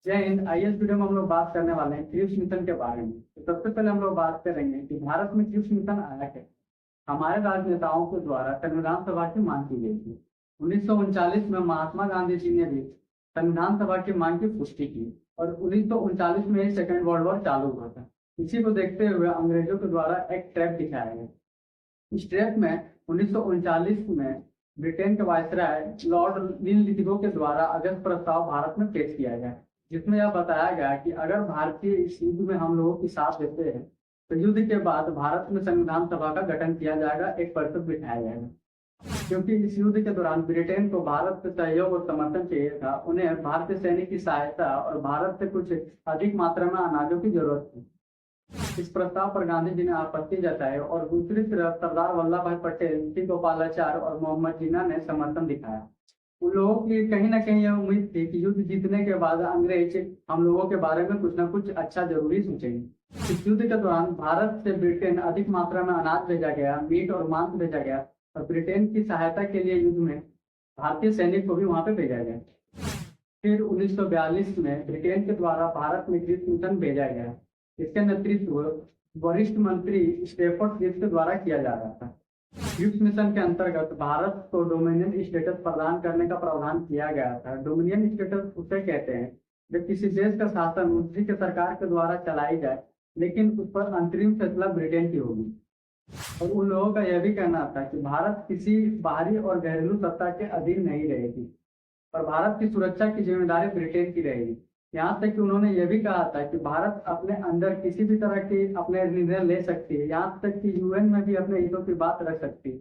जय Hind. IAS video में हम लोग बात करने वाले हैं क्रिप्स मिशन के बारे में। तो सबसे पहले हम लोग बात करेंगे कि भारत में क्रिप्स मिशन आया है। हमारे राजनेताओं के द्वारा संविधान सभा की मांग की गई थी। 1939 में महात्मा गांधी जी ने भी संविधान सभा की मांग की पुष्टि की और 1939 में ही सेकेंड वर्ल्ड वॉर चालू हुआ था। इसी को देखते हुए अंग्रेजों के द्वारा एक ट्रैप दिखाया गया। इस ट्रैप में 1939 में ब्रिटेन के वायसराय लॉर्ड लिनलिथगो के द्वारा अगस्त प्रस्ताव भारत में पेश किया गया, जिसमें यह बताया गया कि अगर भारतीय इस युद्ध में हम लोगों की साथ देते हैं तो युद्ध के बाद भारत में संविधान सभा का गठन किया जाएगा, एक परिषद बिठाया जाएगा। क्योंकि इस युद्ध के दौरान ब्रिटेन को भारत से सहयोग और समर्थन चाहिए था, उन्हें भारतीय सैनिक की सहायता और भारत से कुछ अधिक मात्रा में अनाजों की जरूरत थी। इस प्रस्ताव पर गांधी जी ने आपत्ति जताई और दूसरी तरफ सरदार वल्लभ भाई पटेल, टी गोपालाचार्य और मोहम्मद जिन्ना ने समर्थन दिखाया। उन लोगों की कहीं ना कहीं यह उम्मीद थी कि युद्ध जीतने के बाद अंग्रेज हम लोगों के बारे में कुछ ना कुछ अच्छा जरूरी सोचेंगे। इस युद्ध के दौरान भारत से ब्रिटेन अधिक मात्रा में अनाज भेजा गया, मीट और मांस भेजा गया और ब्रिटेन की सहायता के लिए युद्ध में भारतीय सैनिक को भी वहां पे भेजा गया। फिर 1942 में ब्रिटेन के द्वारा भारत में क्रिप्स मिशन भेजा गया। इसका नेतृत्व वरिष्ठ मंत्री स्टेफर्ड क्रिप्स के द्वारा किया जा रहा था। क्रिप्स मिशन के अंतर्गत भारत को डोमिनियन स्टेटस प्रदान करने का प्रावधान किया गया था। डोमिनियन स्टेटस उसे कहते हैं जब किसी देश का शासन उसी के सरकार के द्वारा चलाई जाए, लेकिन उस पर अंतरिम फैसला ब्रिटेन की होगी। और उन लोगों का यह भी कहना था कि भारत किसी बाहरी और घरेलू सत्ता के अधीन नहीं रहेगी और भारत की सुरक्षा की जिम्मेदारी ब्रिटेन की रहेगी। यहाँ तक कि उन्होंने यह भी कहा था कि भारत अपने अंदर किसी भी तरह की अपने निर्णय ले सकती है, यहाँ तक कि यूएन में भी अपने हितों की बात रख सकती है,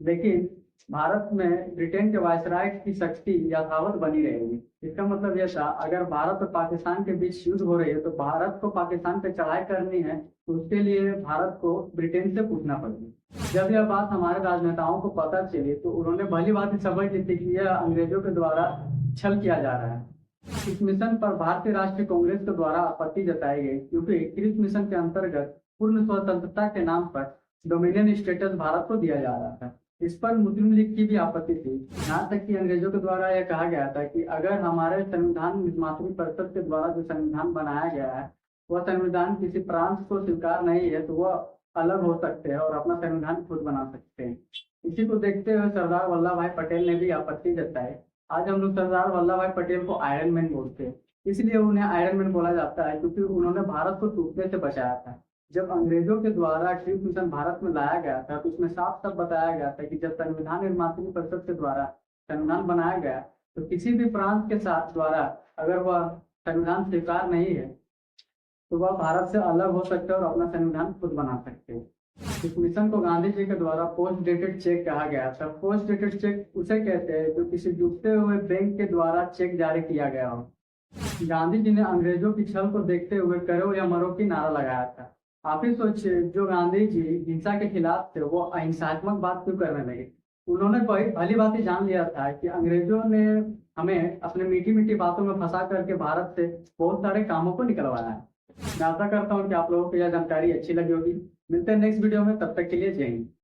लेकिन भारत में ब्रिटेन के वायसराय की शक्ति यथावत बनी रहेगी। इसका मतलब यह था, अगर भारत और पाकिस्तान के बीच युद्ध हो रही है तो भारत को पाकिस्तान पे चढ़ाई करनी है तो उसके लिए भारत को ब्रिटेन से पूछना पड़ेगा। जब यह बात हमारे राजनेताओं को पता चली तो उन्होंने भली बात समझ ली थी कि यह अंग्रेजों के द्वारा छल किया जा रहा है। इस मिशन पर भारतीय राष्ट्रीय कांग्रेस के द्वारा आपत्ति जताई गई, क्योंकि क्रिप्स मिशन के अंतर्गत पूर्ण स्वतंत्रता के नाम पर डोमिनियन स्टेटस भारत को दिया जा रहा था। इस पर मुस्लिम लीग की भी आपत्ति थी। यहाँ तक कि अंग्रेजों के द्वारा यह कहा गया था कि अगर हमारे संविधान निर्मात्री परिषद के द्वारा जो संविधान बनाया गया है वह संविधान किसी प्रांत को स्वीकार नहीं है तो वह अलग हो सकते हैं और अपना संविधान खुद बना सकते हैं। इसी को देखते हुए सरदार वल्लभ भाई पटेल ने भी आपत्ति जताई। आज हम लोग सरदार वल्लभ भाई पटेल को आयरन मैन बोलते हैं, इसलिए उन्हें आयरन मैन बोला जाता है क्योंकि उन्होंने भारत को टूटने से बचाया था। जब अंग्रेजों के द्वारा क्रिप्स मिशन भारत में लाया गया था तो उसमें साफ साफ बताया गया था कि जब संविधान निर्मात्री परिषद के द्वारा संविधान बनाया गया तो किसी भी प्रांत के साथ द्वारा अगर वह संविधान स्वीकार नहीं है तो वह भारत से अलग हो सकते हैं और अपना संविधान खुद बना सकते हैं। इस मिशन को गांधी जी के द्वारा पोस्ट डेटेड चेक कहा गया था। पोस्ट डेटेड चेक उसे कहते हैं जो किसी डूबते हुए बैंक के द्वारा चेक जारी किया गया हो। गांधी जी ने अंग्रेजों की छल को देखते हुए करो या मरो की नारा लगाया था। आप ही सोचिए, जो गांधी जी हिंसा के खिलाफ थे वो अहिंसात्मक बात क्यों करने लगे। उन्होंने भली बात ही जान लिया था कि अंग्रेजों ने हमें अपने मीठी मीठी बातों में फंसा करके भारत से बहुत सारे कामों को निकलवाया है। मैं आशा करता हूँ कि आप लोगों को यह जानकारी अच्छी लगी होगी। मिलते हैं नेक्स्ट वीडियो में, तब तक के लिए जय हिंद।